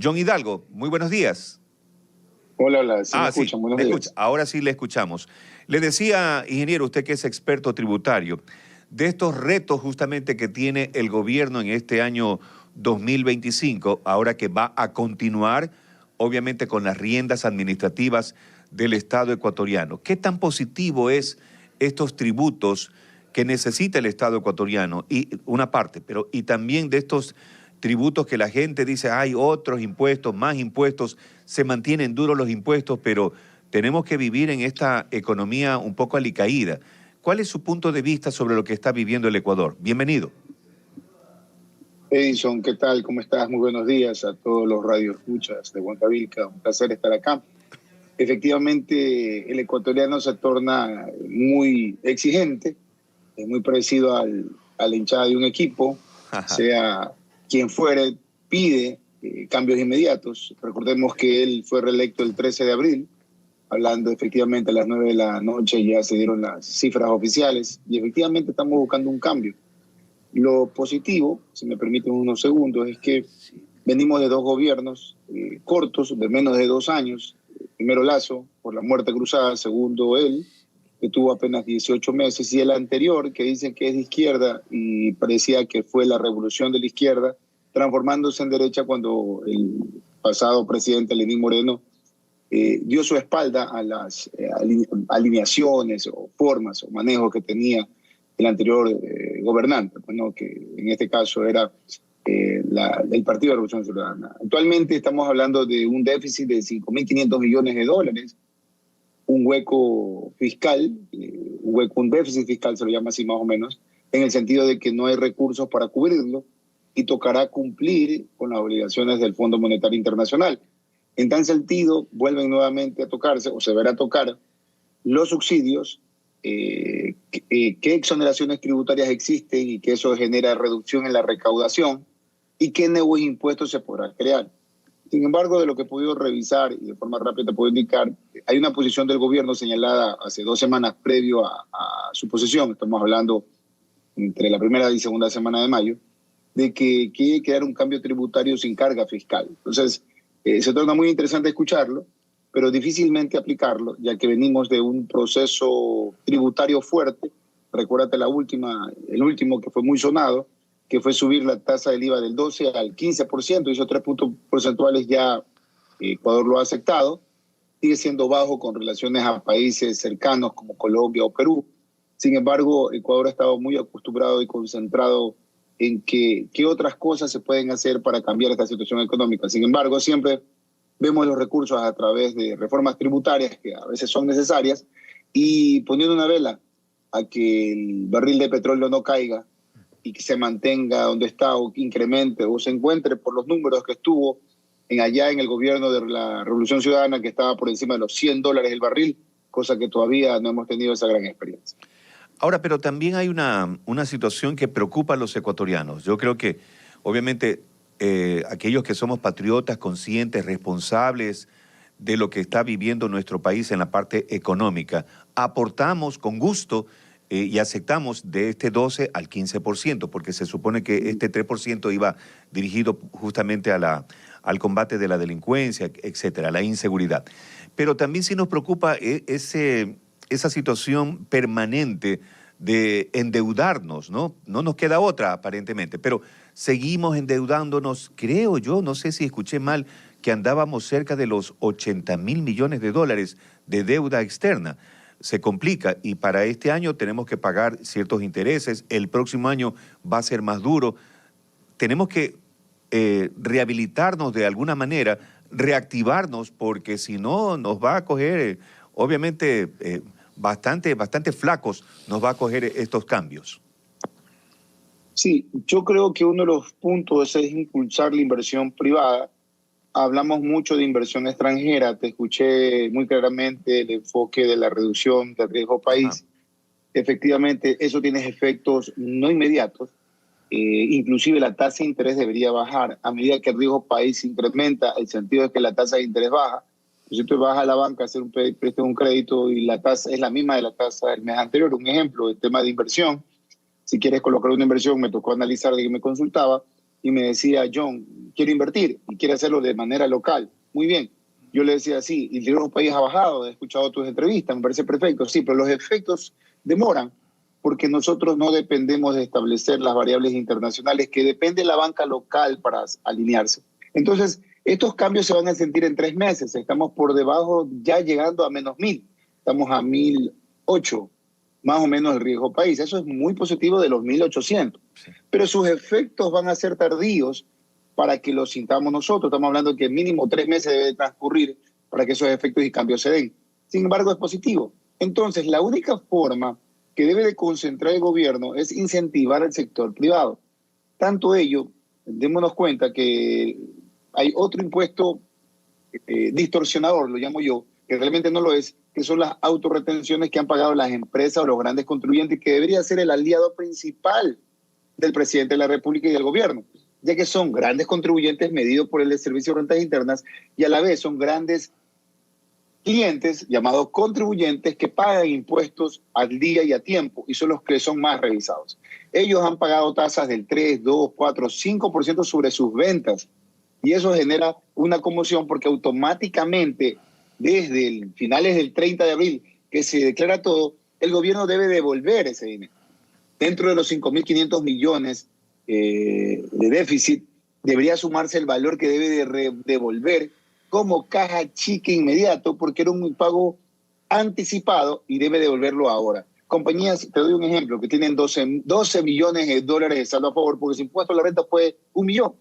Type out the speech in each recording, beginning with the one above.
John Hidalgo, muy buenos días. Hola, hola, sí me Sí, escuchan, buenos me escucha. días. Ahora sí le escuchamos. Le decía, ingeniero, usted que es experto tributario, de estos retos justamente que tiene el gobierno en este año 2025, ahora que va a continuar, obviamente, con las riendas administrativas del Estado ecuatoriano. ¿Qué tan positivo es estos tributos que necesita el Estado ecuatoriano? Y una parte, pero y también de estos tributos que la gente dice, hay otros impuestos, más impuestos, se mantienen duros los impuestos, pero tenemos que vivir en esta economía un poco alicaída. ¿Cuál es su punto de vista sobre lo que está viviendo el Ecuador? Bienvenido. Edison, ¿qué tal? ¿Cómo estás? Muy buenos días a todos los radioescuchas de Huancavilca. Un placer estar acá. Efectivamente, el ecuatoriano se torna muy exigente, es muy parecido a la hinchada de un equipo, sea quien fuere, pide cambios inmediatos. Recordemos que él fue reelecto el 13 de abril, hablando efectivamente a las 9 de la noche, ya se dieron las cifras oficiales y efectivamente estamos buscando un cambio. Lo positivo, si me permiten unos segundos, es que venimos de dos gobiernos cortos, de menos de 2 años. Primero Lazo, por la muerte cruzada, segundo él, que tuvo apenas 18 meses, y el anterior, que dicen que es de izquierda y parecía que fue la revolución de la izquierda, transformándose en derecha cuando el pasado presidente Lenín Moreno dio su espalda a las alineaciones o formas o manejos que tenía el anterior gobernante, bueno, que en este caso era el Partido de Revolución Ciudadana. Actualmente estamos hablando de un déficit de 5.500 millones de dólares, un hueco fiscal, un déficit fiscal se lo llama así más o menos, en el sentido de que no hay recursos para cubrirlo y tocará cumplir con las obligaciones del Fondo Monetario Internacional. En tal sentido, vuelven nuevamente a tocarse, o se verá tocar, los subsidios, qué exoneraciones tributarias existen y que eso genera reducción en la recaudación y qué nuevos impuestos se podrán crear. Sin embargo, de lo que he podido revisar y de forma rápida te puedo indicar, hay una posición del gobierno señalada hace 2 semanas previo a su posesión, estamos hablando entre la primera y segunda semana de mayo, de que quiere crear un cambio tributario sin carga fiscal. Entonces, se torna muy interesante escucharlo, pero difícilmente aplicarlo, ya que venimos de un proceso tributario fuerte. Recuérdate el último que fue muy sonado, que fue subir la tasa del IVA del 12 al 15%, hizo 3 puntos porcentuales, ya Ecuador lo ha aceptado, sigue siendo bajo con relaciones a países cercanos como Colombia o Perú. Sin embargo, Ecuador ha estado muy acostumbrado y concentrado en qué otras cosas se pueden hacer para cambiar esta situación económica. Sin embargo, siempre vemos los recursos a través de reformas tributarias que a veces son necesarias y poniendo una vela a que el barril de petróleo no caiga y que se mantenga donde está o que incremente o se encuentre por los números que estuvo allá en el gobierno de la Revolución Ciudadana, que estaba por encima de los $100 el barril, cosa que todavía no hemos tenido esa gran experiencia. Ahora, pero también hay una situación que preocupa a los ecuatorianos. Yo creo que, obviamente, aquellos que somos patriotas, conscientes, responsables de lo que está viviendo nuestro país en la parte económica, aportamos con gusto y aceptamos de este 12 al 15%, porque se supone que este 3% iba dirigido justamente al combate de la delincuencia, etcétera, la inseguridad. Pero también sí nos preocupa esa situación permanente de endeudarnos, ¿no? No nos queda otra, aparentemente, pero seguimos endeudándonos, creo yo, no sé si escuché mal, que andábamos cerca de los 80.000 millones de dólares de deuda externa. Se complica y para este año tenemos que pagar ciertos intereses, el próximo año va a ser más duro. Tenemos que rehabilitarnos de alguna manera, reactivarnos, porque si no nos va a coger, obviamente, bastante flacos nos va a coger estos cambios. Sí, yo creo que uno de los puntos es impulsar la inversión privada. Hablamos mucho de inversión extranjera, te escuché muy claramente el enfoque de la reducción del riesgo Ajá. país. Efectivamente, eso tiene efectos no inmediatos. Inclusive la tasa de interés debería bajar a medida que el riesgo país se incrementa, el sentido es que la tasa de interés baja. Si tú vas a la banca a hacer un préstamo, un crédito y la tasa es la misma de la tasa del mes anterior, un ejemplo, el tema de inversión. Si quieres colocar una inversión, me tocó analizar de que me consultaba, y me decía, John, quiero invertir y quiero hacerlo de manera local. Muy bien. Yo le decía, sí, y el riesgo país ha bajado, he escuchado tus entrevistas, me parece perfecto, sí, pero los efectos demoran porque nosotros no dependemos de establecer las variables internacionales que depende la banca local para alinearse. Entonces, estos cambios se van a sentir en 3 meses. Estamos por debajo, ya llegando a -1000. Estamos a 1008, más o menos el riesgo país. Eso es muy positivo de los 1800. Sí. Pero sus efectos van a ser tardíos para que los sintamos nosotros. Estamos hablando que mínimo 3 meses debe transcurrir para que esos efectos y cambios se den. Sin embargo, es positivo. Entonces, la única forma que debe de concentrar el gobierno es incentivar al sector privado. Tanto ello, démonos cuenta que hay otro impuesto distorsionador, lo llamo yo, que realmente no lo es, que son las autorretenciones que han pagado las empresas o los grandes contribuyentes, que debería ser el aliado principal del presidente de la República y del gobierno, ya que son grandes contribuyentes medidos por el Servicio de Rentas Internas y a la vez son grandes clientes llamados contribuyentes que pagan impuestos al día y a tiempo y son los que son más revisados. Ellos han pagado tasas del 3, 2, 4, 5% sobre sus ventas y eso genera una conmoción porque automáticamente desde finales del 30 de abril que se declara todo, el gobierno debe devolver ese dinero. Dentro de los 5.500 millones de déficit debería sumarse el valor que debe de devolver como caja chica inmediato porque era un pago anticipado y debe devolverlo ahora. Compañías, te doy un ejemplo, que tienen 12 millones de dólares de saldo a favor porque su impuesto a la renta fue 1 millón.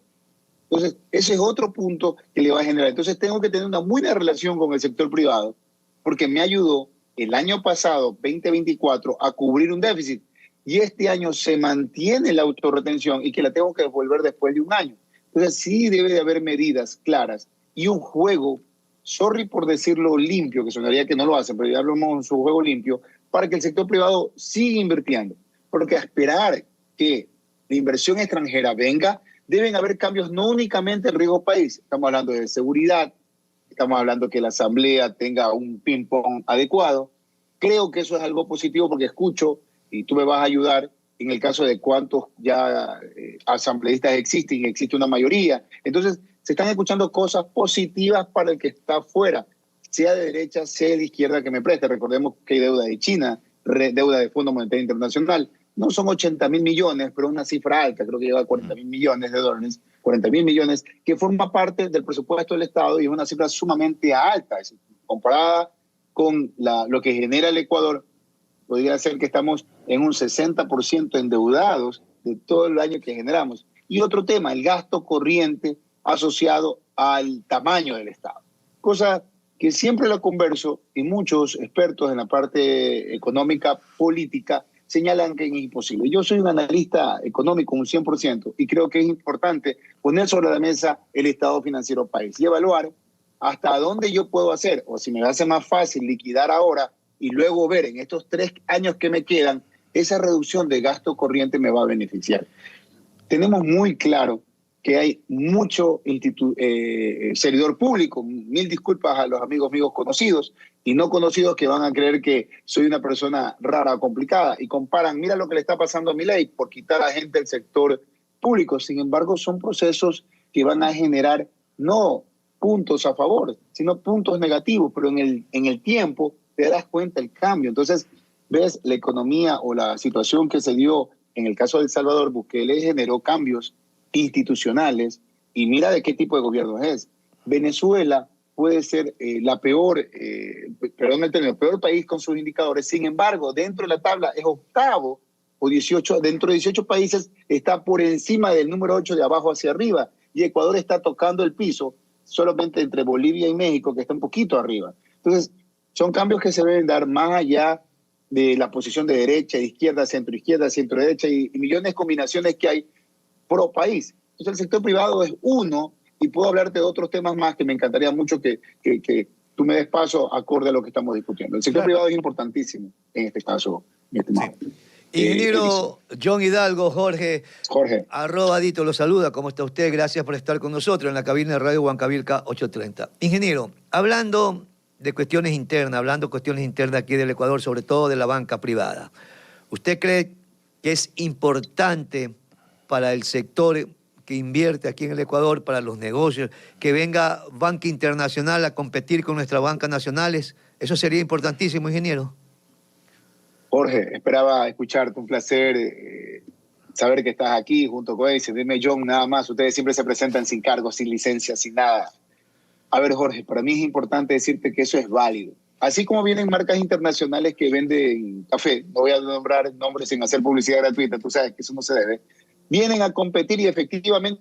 Entonces, ese es otro punto que le va a generar. Entonces, tengo que tener una buena relación con el sector privado porque me ayudó el año pasado, 2024, a cubrir un déficit y este año se mantiene la autorretención y que la tengo que devolver después de un año. Entonces, sí debe de haber medidas claras y un juego, sorry por decirlo limpio, que sonaría que no lo hacen, pero ya hablamos de su juego limpio, para que el sector privado siga invirtiendo. Porque a esperar que la inversión extranjera venga, deben haber cambios no únicamente en riesgo país. Estamos hablando de seguridad, estamos hablando que la Asamblea tenga un ping-pong adecuado. Creo que eso es algo positivo porque escucho, y tú me vas a ayudar, en el caso de cuántos ya asambleístas existen, y existe una mayoría. Entonces, se están escuchando cosas positivas para el que está afuera, sea de derecha, sea de izquierda que me preste. Recordemos que hay deuda de China, deuda de Fondo Monetario Internacional. No son 80.000 millones, pero una cifra alta, creo que lleva a 40.000 millones de dólares, 40.000 millones, que forma parte del presupuesto del Estado y es una cifra sumamente alta. Comparada con lo que genera el Ecuador, podría ser que estamos en un 60% endeudados de todo el año que generamos. Y otro tema, el gasto corriente asociado al tamaño del Estado. Cosa que siempre lo converso y muchos expertos en la parte económica, política, señalan que es imposible. Yo soy un analista económico un 100% y creo que es importante poner sobre la mesa el estado financiero del país y evaluar hasta dónde yo puedo hacer o si me hace más fácil liquidar ahora y luego ver en estos 3 años que me quedan, esa reducción de gasto corriente me va a beneficiar. Tenemos muy claro que hay mucho servidor público, 1000 disculpas a los amigos míos conocidos y no conocidos que van a creer que soy una persona rara o complicada y comparan, mira lo que le está pasando a Milei por quitar a gente del sector público. Sin embargo, son procesos que van a generar no puntos a favor, sino puntos negativos, pero en el tiempo te das cuenta el cambio. Entonces, ves la economía o la situación que se dio en el caso de El Salvador, Bukele generó cambios institucionales y mira de qué tipo de gobierno es. Venezuela puede ser el peor país con sus indicadores, sin embargo, dentro de la tabla es octavo o 18, dentro de 18 países está por encima del número 8 de abajo hacia arriba y Ecuador está tocando el piso solamente entre Bolivia y México que está un poquito arriba. Entonces, son cambios que se deben dar más allá de la posición de derecha, izquierda, centro derecha y millones de combinaciones que hay pro país. Entonces el sector privado es uno y puedo hablarte de otros temas más que me encantaría mucho que tú me des paso acorde a lo que estamos discutiendo. El sector privado es importantísimo en este caso. Sí. Ingeniero John Hidalgo, Jorge, @Dito lo saluda. ¿Cómo está usted? Gracias por estar con nosotros en la cabina de Radio Huancavilca 830. Ingeniero, hablando de cuestiones internas, aquí del Ecuador, sobre todo de la banca privada, ¿usted cree que es importante para el sector que invierte aquí en el Ecuador para los negocios, que venga banca internacional a competir con nuestras bancas nacionales. Eso sería importantísimo, ingeniero. Jorge, esperaba escucharte, un placer saber que estás aquí junto con él. Dime, John, nada más, ustedes siempre se presentan sin cargo, sin licencia, sin nada. A ver, Jorge, para mí es importante decirte que eso es válido. Así como vienen marcas internacionales que venden café, no voy a nombrar nombres sin hacer publicidad gratuita, tú sabes que eso no se debe, vienen a competir y efectivamente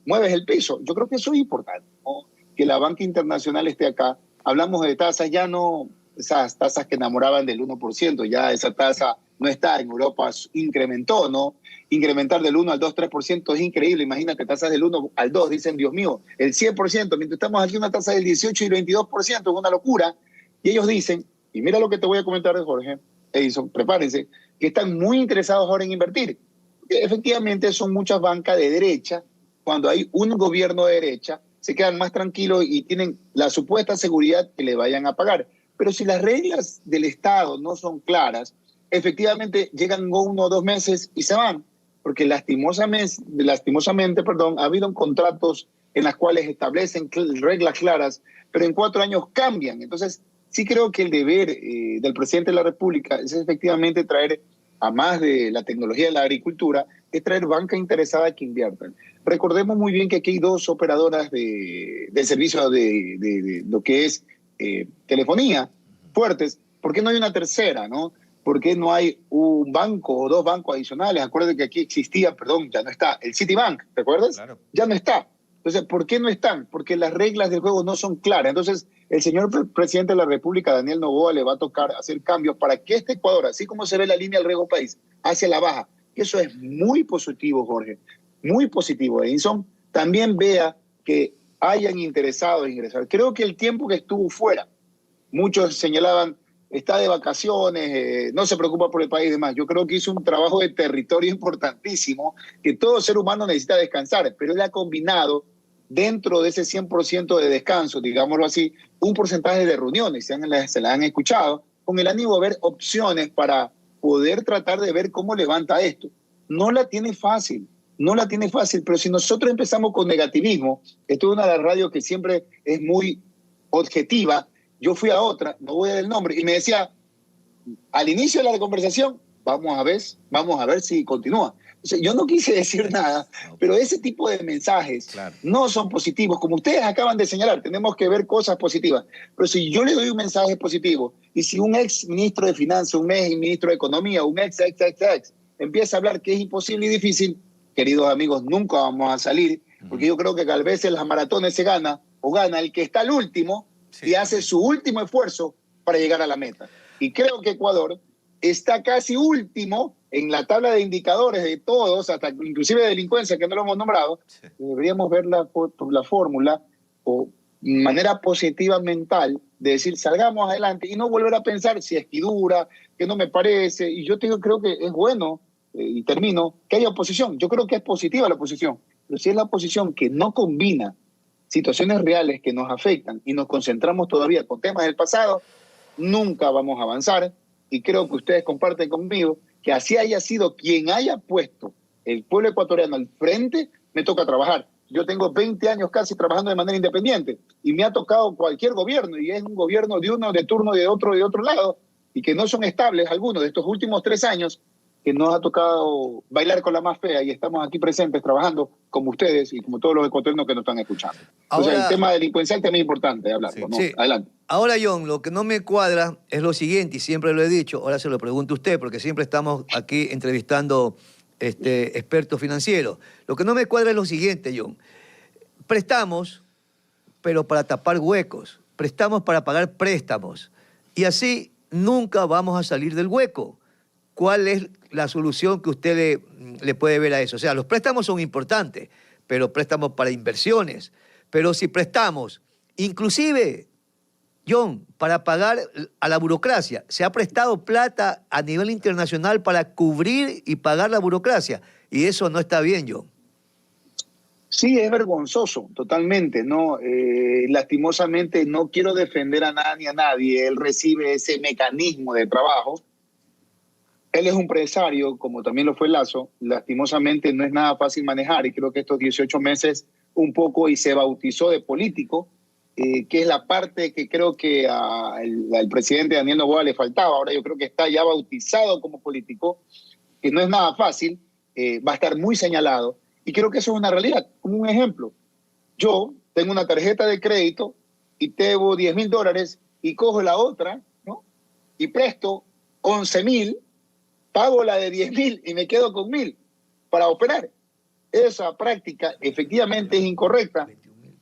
mueves el piso. Yo creo que eso es importante, ¿no? Que la banca internacional esté acá. Hablamos de tasas, ya no esas tasas que enamoraban del 1%, ya esa tasa no está, en Europa incrementó, ¿no? Incrementar del 1 al 2, 3% es increíble. Imagínate, tasas del 1 al 2, dicen, Dios mío, el 100%, mientras estamos aquí una tasa del 18 y 22%, es una locura. Y ellos dicen, y mira lo que te voy a comentar de Jorge, Edison, prepárense, que están muy interesados ahora en invertir. Porque efectivamente son muchas bancas de derecha. Cuando hay un gobierno de derecha, se quedan más tranquilos y tienen la supuesta seguridad que le vayan a pagar. Pero si las reglas del Estado no son claras, efectivamente llegan 1 o 2 meses y se van. Porque lastimosamente, ha habido contratos en los cuales establecen reglas claras, pero en 4 años cambian. Entonces, sí creo que el deber del presidente de la República es efectivamente traer, a más de la tecnología de la agricultura, es traer banca interesada que inviertan. Recordemos muy bien que aquí hay 2 operadoras de servicio de lo que es telefonía fuertes. ¿Por qué no hay una tercera, no? ¿Por qué no hay un banco o 2 bancos adicionales? Acuérdate que aquí existía, ya no está, el Citibank, ¿te acuerdas? Claro. Ya no está. Entonces, ¿por qué no están? Porque las reglas del juego no son claras. Entonces, el señor presidente de la República, Daniel Noboa, le va a tocar hacer cambios para que este Ecuador, así como se ve la línea del riesgo país, hacia la baja. Eso es muy positivo, Jorge. Muy positivo. Edison también vea que hayan interesado en ingresar. Creo que el tiempo que estuvo fuera, muchos señalaban, está de vacaciones, no se preocupa por el país y demás. Yo creo que hizo un trabajo de territorio importantísimo, que todo ser humano necesita descansar, pero él ha combinado dentro de ese 100% de descanso, digámoslo así, un porcentaje de reuniones, se las han escuchado, con el ánimo de ver opciones para poder tratar de ver cómo levanta esto. No la tiene fácil, pero si nosotros empezamos con negativismo, esto es una de las radios que siempre es muy objetiva. Yo fui a otra, no voy a dar el nombre, y me decía, al inicio de la conversación, vamos a ver si continúa. O sea, yo no quise decir nada, pero ese tipo de mensajes no son positivos. Como ustedes acaban de señalar, tenemos que ver cosas positivas. Pero si yo le doy un mensaje positivo, y si un ex ministro de Finanzas, un ex ministro de Economía, un ex, empieza a hablar que es imposible y difícil, queridos amigos, nunca vamos a salir, porque yo creo que a veces las maratones se gana el que está al último, y hace su último esfuerzo para llegar a la meta. Y creo que Ecuador está casi último en la tabla de indicadores de todos, hasta inclusive de delincuencia, que no lo hemos nombrado. Deberíamos ver la fórmula o manera positiva mental de decir, salgamos adelante y no volver a pensar si es que dura, que no me parece. Y yo creo que es bueno, y termino, que haya oposición. Yo creo que es positiva la oposición, pero si es la oposición que no combina situaciones reales que nos afectan y nos concentramos todavía con temas del pasado, nunca vamos a avanzar. Y creo que ustedes comparten conmigo que así haya sido quien haya puesto el pueblo ecuatoriano al frente, me toca trabajar. Yo tengo 20 años casi trabajando de manera independiente y me ha tocado cualquier gobierno, y es un gobierno de uno de turno, de otro lado, y que no son estables algunos de estos últimos 3 años, que nos ha tocado bailar con la más fea, y estamos aquí presentes trabajando como ustedes y como todos los ecuatorianos que nos están escuchando. Ahora, o sea, el tema delincuencial también es importante hablarlo, ¿no? Sí. Adelante. Ahora, John, lo que no me cuadra es lo siguiente, y siempre lo he dicho, ahora se lo pregunto a usted, porque siempre estamos aquí entrevistando expertos financieros. Lo que no me cuadra es lo siguiente, John. Prestamos, pero para tapar huecos. Prestamos para pagar préstamos. Y así nunca vamos a salir del hueco. ¿Cuál es la solución que usted le puede ver a eso? O sea, los préstamos son importantes, pero préstamos para inversiones. Pero si prestamos, inclusive, John, para pagar a la burocracia, se ha prestado plata a nivel internacional para cubrir y pagar la burocracia. Y eso no está bien, John. Sí, es vergonzoso, totalmente, ¿no? Lastimosamente, no quiero defender a nada ni a nadie. Él recibe ese mecanismo de trabajo. Él es un empresario, como también lo fue Lazo. Lastimosamente no es nada fácil manejar y creo que estos 18 meses un poco y se bautizó de político, que es la parte que creo que al presidente Daniel Noboa le faltaba. Ahora yo creo que está ya bautizado como político, que no es nada fácil, va a estar muy señalado y creo que eso es una realidad. Como un ejemplo, yo tengo una tarjeta de crédito y debo $10,000 y cojo la otra, ¿no? Y presto 11,000, pago la de 10,000 y me quedo con 1,000 para operar. Esa práctica efectivamente es incorrecta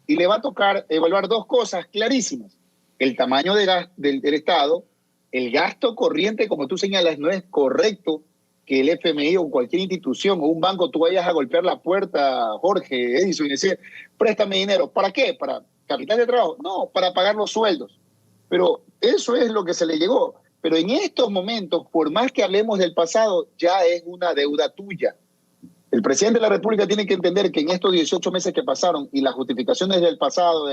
y le va a tocar evaluar dos cosas clarísimas. El tamaño del Estado, el gasto corriente, como tú señalas, no es correcto que el FMI o cualquier institución o un banco tú vayas a golpear la puerta, Jorge, Edison, y decir, préstame dinero. ¿Para qué? ¿Para capital de trabajo? No, para pagar los sueldos. Pero eso es lo que se le llegó. Pero en estos momentos, por más que hablemos del pasado, ya es una deuda tuya. El presidente de la República tiene que entender que en estos 18 meses que pasaron y las justificaciones del pasado,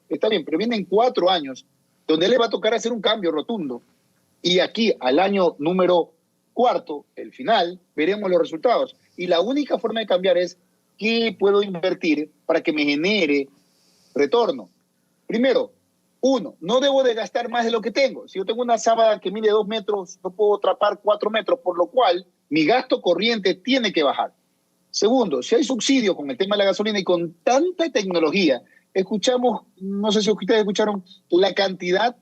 está bien, pero vienen 4 años donde le va a tocar hacer un cambio rotundo. Y aquí, al año número 4, el final, veremos los resultados. Y la única forma de cambiar es qué puedo invertir para que me genere retorno. Primero, 1, no debo de gastar más de lo que tengo. Si yo tengo una sábana que mide 2 metros, no puedo atrapar 4 metros, por lo cual mi gasto corriente tiene que bajar. Segundo, si hay subsidio con el tema de la gasolina y con tanta tecnología, escuchamos, no sé si ustedes escucharon, la cantidad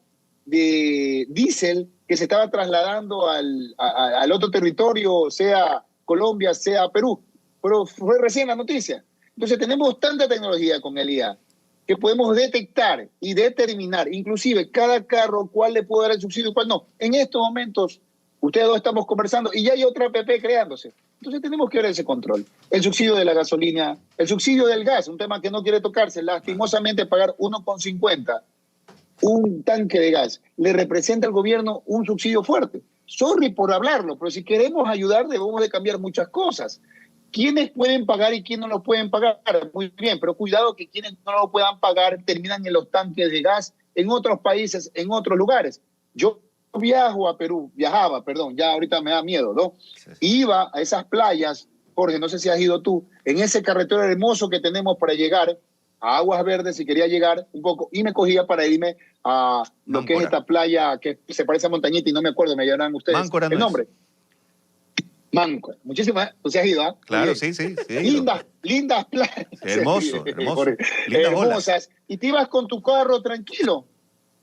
de diésel que se estaba trasladando al otro territorio, sea Colombia, sea Perú, pero fue recién la noticia. Entonces tenemos tanta tecnología con el IA que podemos detectar y determinar, inclusive cada carro, cuál le puede dar el subsidio y cuál no. En estos momentos, ustedes dos estamos conversando y ya hay otra APP creándose. Entonces tenemos que ver ese control. El subsidio de la gasolina, el subsidio del gas, un tema que no quiere tocarse, lastimosamente pagar 1,50 un tanque de gas le representa al gobierno un subsidio fuerte. Sorry por hablarlo, pero si queremos ayudar debemos de cambiar muchas cosas. ¿Quiénes pueden pagar y quiénes no lo pueden pagar? Muy bien, pero cuidado que quienes no lo puedan pagar terminan en los tanques de gas en otros países, en otros lugares. Yo viajaba, ya ahorita me da miedo, ¿no? Sí. Iba a esas playas, Jorge, no sé si has ido tú, en ese carretero hermoso que tenemos para llegar a Aguas Verdes, si quería llegar un poco, y me cogía para irme a lo que es esta playa que se parece a Montañita y no me acuerdo, me llamarán ustedes Máncora, el nombre. Máncora. Muchísimas, tú has ido, ¿ah? Claro, sí. Lindas playas. Hermoso. Hermosas. Y te ibas con tu carro tranquilo.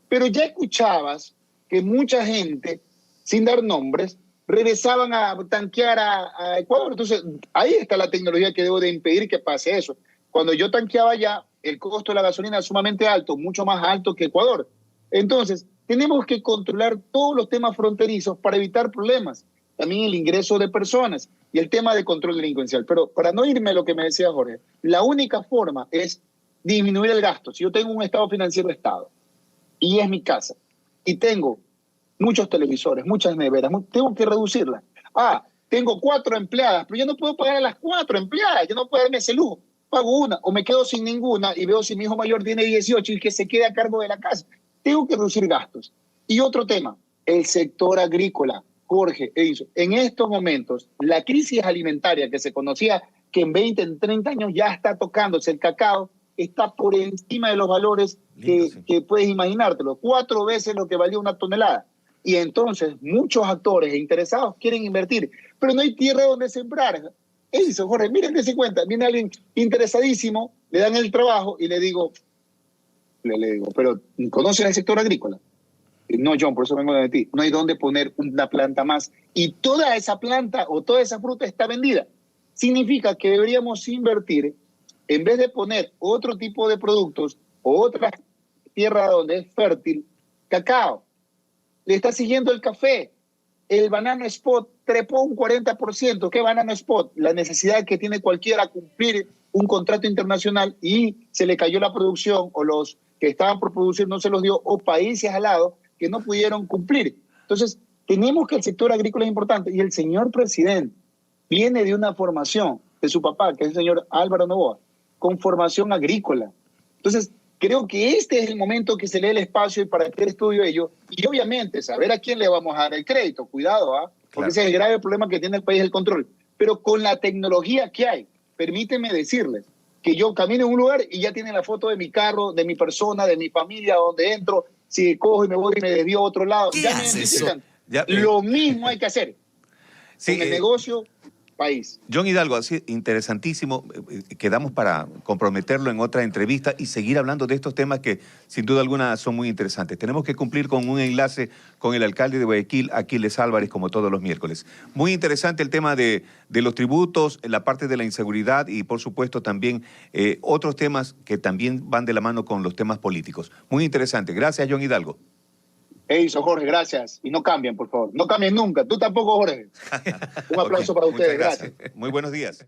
Pero ya escuchabas que mucha gente, sin dar nombres, regresaban a tanquear a Ecuador. Entonces, ahí está la tecnología que debo de impedir que pase eso. Cuando yo tanqueaba allá, el costo de la gasolina es sumamente alto, mucho más alto que Ecuador. Entonces, tenemos que controlar todos los temas fronterizos para evitar problemas. También el ingreso de personas y el tema de control delincuencial. Pero para no irme a lo que me decía Jorge, la única forma es disminuir el gasto. Si yo tengo un estado financiero estado y es mi casa y tengo muchos televisores, muchas neveras, tengo que reducirla. Tengo 4 empleadas, pero yo no puedo pagar a las 4 empleadas, yo no puedo darme ese lujo. Pago una o me quedo sin ninguna y veo si mi hijo mayor tiene 18 y que se quede a cargo de la casa. Tengo que reducir gastos. Y otro tema, el sector agrícola. Jorge, Edison, en estos momentos, la crisis alimentaria que se conocía que en 20, en 30 años ya está tocándose, el cacao está por encima de los valores que puedes imaginártelo, 4 veces lo que valía una tonelada. Y entonces muchos actores interesados quieren invertir, pero no hay tierra donde sembrar. Edison, Jorge, miren, dense cuenta, viene alguien interesadísimo, le dan el trabajo y le digo, pero ¿conocen el sector agrícola? No, John, por eso vengo de ti. No hay dónde poner una planta más. Y toda esa planta o toda esa fruta está vendida. Significa que deberíamos invertir, en vez de poner otro tipo de productos o otra tierra donde es fértil, cacao. Le está siguiendo el café. El banano spot trepó un 40%. ¿Qué banano spot? La necesidad que tiene cualquiera cumplir un contrato internacional y se le cayó la producción o los que estaban por producir no se los dio o países al lado que no pudieron cumplir. Entonces, tenemos que el sector agrícola es importante y el señor presidente viene de una formación de su papá, que es el señor Álvaro Noboa, con formación agrícola. Entonces, creo que este es el momento que se le dé el espacio para que el estudio ello y obviamente saber a quién le vamos a dar el crédito. Cuidado, porque ese es el grave problema que tiene el país, el control. Pero con la tecnología que hay, permíteme decirles que yo camino en un lugar y ya tienen la foto de mi carro, de mi persona, de mi familia, donde entro, si cojo y me voy y me desvío a otro lado. Ya me identifican. Lo mismo hay que hacer con el negocio país. John Hidalgo, así interesantísimo. Quedamos para comprometerlo en otra entrevista y seguir hablando de estos temas que sin duda alguna son muy interesantes. Tenemos que cumplir con un enlace con el alcalde de Guayaquil, Aquiles Álvarez, como todos los miércoles. Muy interesante el tema de los tributos, la parte de la inseguridad y por supuesto también otros temas que también van de la mano con los temas políticos. Muy interesante. Gracias, John Hidalgo. Eso, Jorge, gracias. Y no cambien, por favor. No cambien nunca. Tú tampoco, Jorge. Un aplauso para ustedes. Gracias. Muy buenos días.